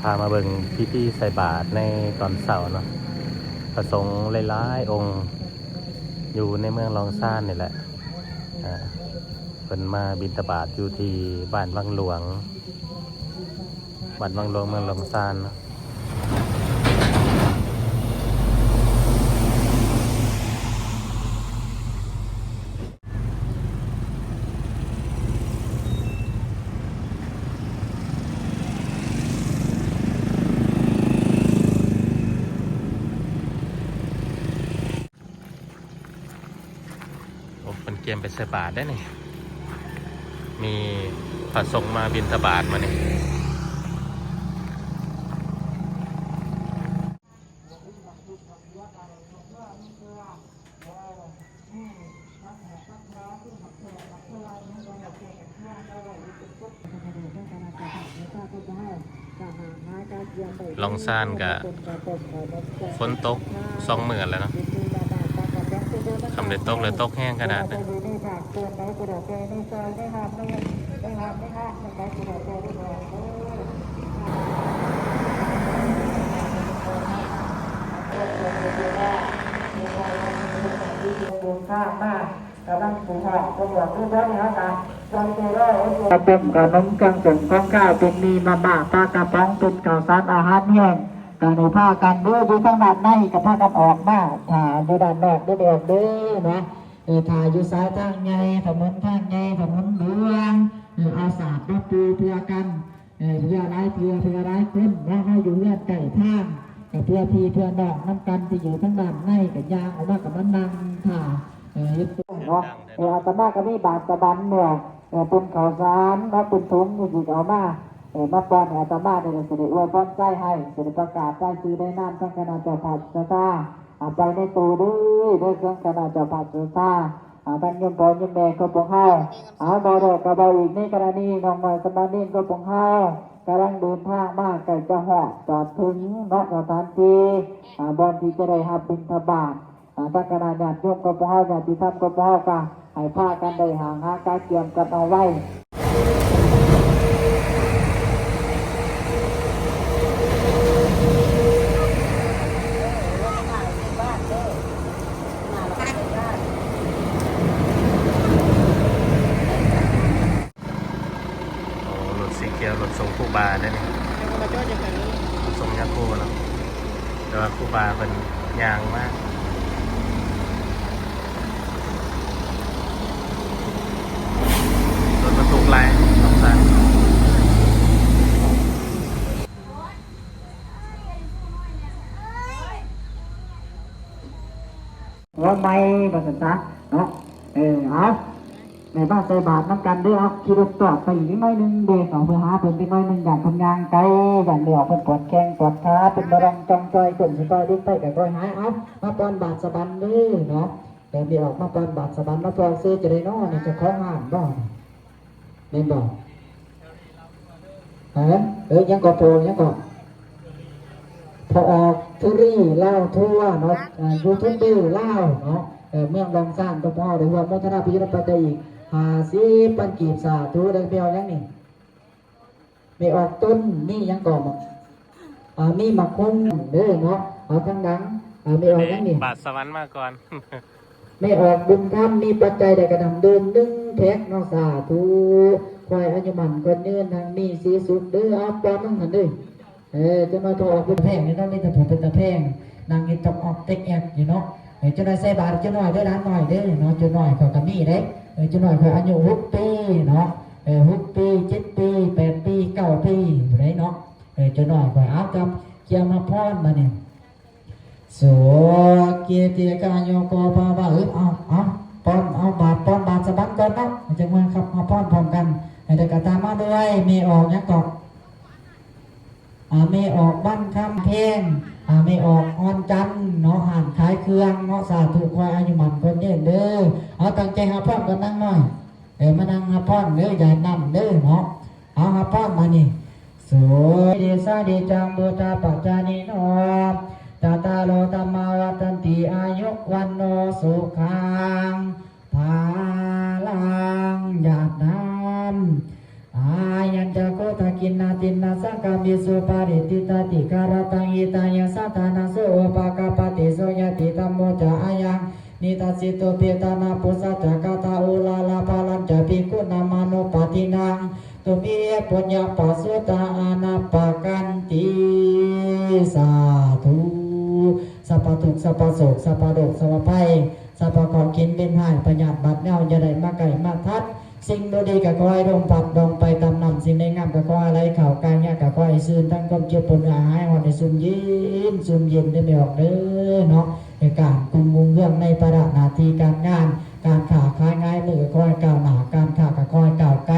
พามาเบิ่งพี่ๆใส่บาตรในตอนเสาร์เนาะพระสงฆ์หลายๆองค์อยู่ในเมืองลองซ่านนี่แหละเป็นมาบิณฑบาตอยู่ที่บ้านวังหลวงเมืองลองซ่านเนาะเป็นเกมไปใส่บาตรได้นี่มีพระสงฆ์มาบิณฑบาตมานี่ลองซ่านกับฝนตก20,000แล้วเนาะคำเด็ดตกเลยตกแห้งขนาดนี้กำลังผูกห่อตำรวจรู้แล้วนี่ครับการจำตัวได้กระปุกขนมเครื่องส่งของข้าวเป็นมีมาม่าปลากระป๋องเป็นข้าวสารอาหารแห้งการในผ้ากันเด้อดูทั้งด้านในกับผ้ากันออกมาดูด้านนอกดูออกเด้อนะถ่ายอยู่ซ้ายทางใหญ่ถนนทางใหญ่ถนนหลวงอาสาดรถปูเพื่อกันเพื่อไรเพื่อไรขึ้นว่าให้อยู่เลือดไก่ท่ามกับเพื่อพี่เพื่อน้องน้ำกันที่อยู่ทั้งด้านในกับยางออกมากับมันนั่งถ่ายึดตัวเนาะอาตมาก็มีบาตรสะบันเนี่ยเป็นข้าวสารมาเป็นถุงมือหยิบเอามามาป้อนอาตมาได้เสด็จอวยพรใจให้เสด็จประกาศใจคือได้น้ำทั้งคณะเจ้าภาพเจ้าตาไปในตูด้วยเครื่องคณะเจ้าภาพเจ้าตาท่านยมพ่อยมแม่ก็ปงเฮาบอดกระเบาอีกในกรณีน้องหน่อยสมานินก็ปงเฮากำลังเดินทางมากไก่จะหอดจอดถึงนอกสถานที่บอนที่จะได้หับบิณฑบาตตั้งคณะญาติโยมก็ปงเฮาญาติธรรมก็ปงเฮากันให้พากันได้ห่างหาการเกี่ยมกันเอาไว้รถส่งครูบาได้นี่รถส่งยาคูเนาะแต่ว่าครูบาเป็นยางมากรถบรรทุกหลายสองคันว่าไม่ภาษาเนาะเอาในบ้านใจบาทน้ำกันด้วยเอาขี่รถจอดไปอีกน้อยนึงเด็กเพื่อหาเพิ่นไปน้อยนึงอย่างทำงานไกลอย่างเดียวเพิ่นปวดแข้งปวดขาเป็นบารังจองจอยคนสิไปดิ้นไปกับร้อยหายเอามาปอนบาทสะบันนี่เนาะเดี๋ยวออกมาปอนบาทสะบันมาปอนซื้อจะได้น้อนี่จะคล้องห่างบ่เล่นบ่ยังก็โพยังก็พอออกทุรีเล่าทั่วเนาะยูทูบเบอร์เล่าเนาะเมืองลองสร้างตัวพ่อหรือว่ามัทนาพิจารณาไปอีก50ปันกีบสาธุเด็กเบลยังนี่ไม่ออกต้นนี่ยังก่อนมีหมักคงเด้อเนาะเอาทั้งดังไม่ออกยังนี่บาทสวรรค์มาก่อน ไม่ออกบุญธรรมมีปัจจัยใดกระทำเดินดึงแพ็กน้องสาธุควายอายุมันคนเนื้อทางมีสีสุดเด้อเอาปอนนั่งหันด้วยจะมาถอดเป็นแพงนี่ต้องมีแต่ถูกเป็นตะแพงนางกินตบออกเต็กแอกอยู่เนาะจะได้ใส่บาตรจะหน่อยได้ร้านหน่อยเด้อเนาะจะหน่อยขอกระมี่เด้จะหน่อยขออายุ6 ปีเนาะ6 ปี7 ปี8 ปี9 ปีอยู่ไหนเนาะจะหน่อยขอเอาจำเกี่ยวมาพรมาเนี่ยสวเกียรติกายโยโกภาวะเอาป้อนเอาบาทสะบัดก่อนเนาะจะมาขับมาป้อนพร้อมกันให้ได้กระตามมาด้วยมีออกยังกอกไม่ออกบ้านคำเพลงไม่ออกอ่อนจันเนาะห่านขายเครื่องเนาะสาธุคอยอายุมันคนเด้อเด้อเอาตั้งใจหาพ่อกันนั่งหน่อยมานั่งหาพ่อเด้อใหญ่นำเด้อเนาะเอาหาพ่อมานี่สวยเดชะเดจังบูตาปัจจานิโนตาตาโลตัมมาวัตันติอายุวันโนสุขังภาลังญาติยันจะโกตะกินนาตินนาสังกามิสุปาริติ ติการตังอิตายังสัตานาโสอุปกปติโสยติตัมโมจะอายังนิตัสสิโตเปตานาปุสสะจักตาอุลาลาปาลัญจะภิกขุนามานุปตินังตุมิเอปุญญาปัสสุตาอานาปะกันติสาธุสัพพทุกข์สัพพโศกสัพพโรคสัพพภัยสัพพของกินเป็นหายประหยัดบัดเน่าอย่าได้มาไก่มาทัดสิ่งบ่ดีก็ขอให้ลงปัดดองไปตามนำสิ่งใดงามก็ขออะไรเข่าวกายยากก็ขอให้ซื่นทั้งความเจ็บปวดหายหอดให้ซุ่มเย็นได้ไม่ออกเด้อเนาะในการกุมมุงเรื่องในประดับหน้าที่การงานการขาขายง่ายมือก็ขอให้ก้าวหน้าการขาก็ขอให้ก้าวไกล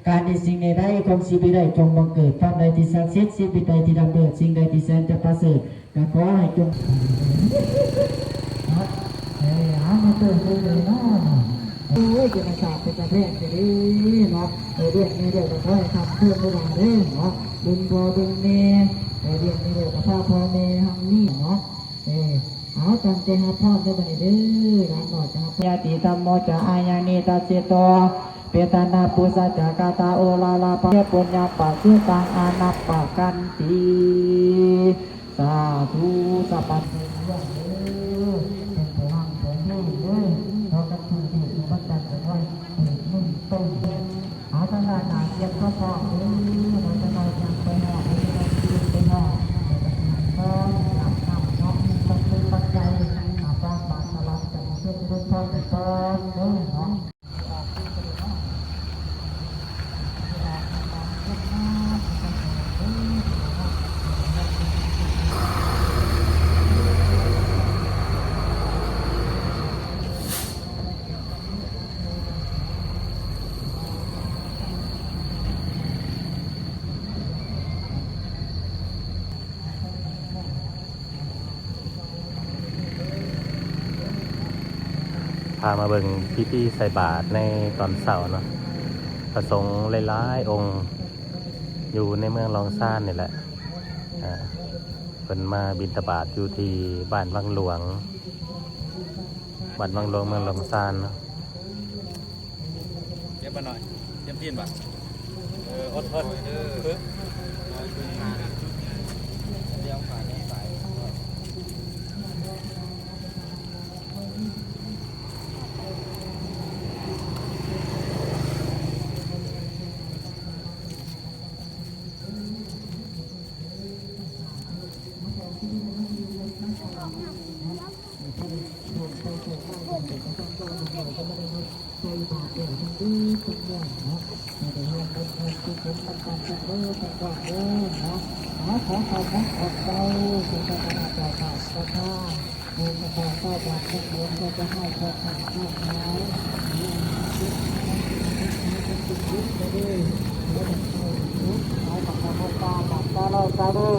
การที่สิ่งใดคงสิบิได้จงบังเกิดความใดที่ศักดิ์สิทธิ์สิ่งใดที่ดำเนินสิ่งใดที่แสนจะประเสริฐก็ขอให้จงหามาเติมเลยเนาะโอ้ยจะมาสาบเป็นประเภทจะดีเนาะเรื่องนี้เรื่องก็ขอให้ทำเพื่อนระหว่างเรื่องเนาะบุญพ่อบุญแม่เรื่องนี้เรื่องกับพ่อแม่ทำนี่เนาะเอาตั้งใจหาพ่อได้บ่เด้อร้านหน่อยจะหาญาติธรรมโมจะอายานิตัสสิโตเปตานาปุสัจจกตาโอลาลาปะปุญญาปัสสุตังอานัปปะกันติสาธุสัพพะเรื่องเด้อเป็นพลังของนี่เด้อเรากันทุกที่บัดจันทร์ไว้นุ่มต้นเอาทางด้านหน้าเก็บข้อเด้อเราจะนอนยังไปหอไปหอก็หลับนำเนาะปัจจัยปัจจัยอาบน้ำบาตรสลับกันเพื่อจะได้พอจะต้นเด้อเนาะพามาเบิ่งพี่ๆใส่บาตรในตอนเสาร์เนาะพระสงฆ์หลายๆองค์อยู่ในเมืองลองซ่านนี่แหละเพิ่นมาบิณฑบาตอยู่ที่บ้านวังหลวงเมืองลองซ่านเนาะเย็บมาหน่อยเย็บยินป่ะอดทนเดี๋ยวขาเนี่ยสายขอขอบคุณขอบใจคุณพระนาเจ้าข้าพระข้าคุณพระเจ้าข้าจากทุกดวงจะให้ขอข้าข้าขายเอาบักบักตาบักตาเราตาดู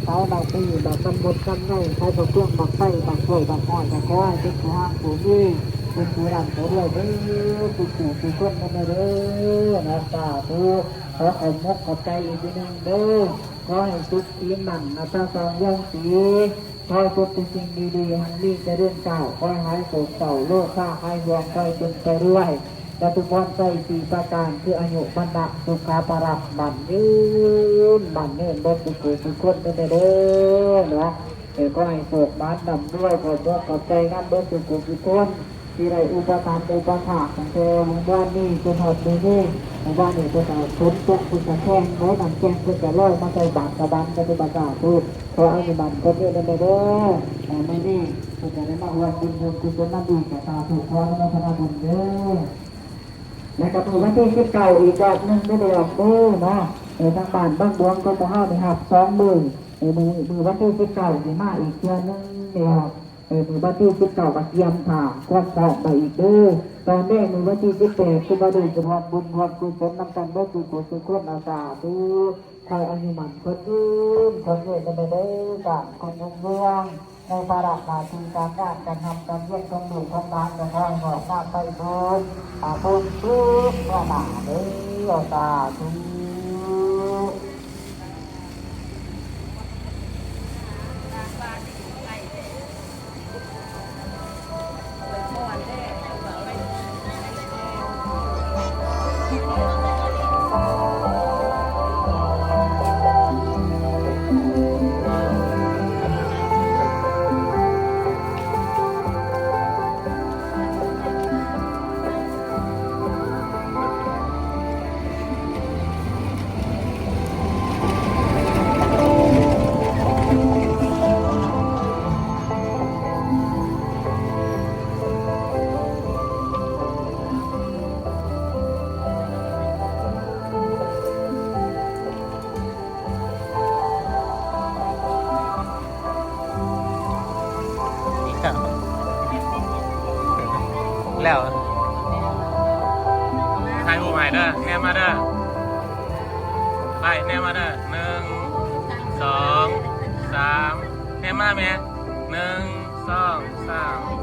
เขาบักตีบักตำบลกันไงใช้บักเครื่องบักไส้บักกล้วยบักอ้อยบักก้อยเป็นผู้ห้างผู้ยี่เป็นผู้ดำผู้เดียวเด้อผู้คนกันเด้อนะตาดูขอขอบมุกขอบใจอีกทีหนึ่งเด้อขอให้สุขอีหมันนะตาสองย่างสีขอให้พบเป็นสิ่งดีๆหันนี้จะเรื่องเก่าขอให้หายโศกเศร้าโรคข้าให้ห่วงใจเป็นไปด้วยและทุกคนใจสี่ประการคืออายุบรรดาสุขาปรักบันยืนบันเนินบนสุขุสุขคนกันเด้อเนาะก็ให้โศกบ้านดำด้วยขอบอกขอบใจงั้นบนสุขุสุขคนที่ได้อุปทานอุปถากของเธอหมู่บ้านนี้จนหดมือนี่หมู่บ้านนี้ก็จะฝนตกคุณจะแข้งไว้นำแข้งคุณจะลอยมาใส่บาตรกระบันจะเป็นบาตรพูดขอให้บันคนเดียวได้เด้อไม่นี่คุณจะได้มาอวดบุญคุณจะนั่งดูแต่ตาถูกคอและพนักบุญเด้อและกระตุ้นวันที่19อีกรอบนึงไม่ได้ออกเด้อเนาะทางบ้านบ้านดวงก็จะให้ในหับ20,000มือวันที่19สิมาอีกเดือนนึงเนี่ยมือวันที่19บัดเยี่ยมค่ะควักสอบไปอีกเด้อตอนแรกมือวันที่18คือมาดูจะพอบุญพอกุศลนำกันได้กุศลสุขอาสาดูคอยอายุมันคนยืนคนเงินกันไปเด้อกันคนยุ่งเรื่องในภาระหน้าที่การงานการทำการเยี่ยมต้องดูความร้านกันให้หอดหน้าไปบุญบุญทุกข์หนาเด้อสาธุ ถ่ายรูปให้เด้อแนมมาเด้อไปแนมมาเด้อ1 2 3แนมมาแม่1 2 3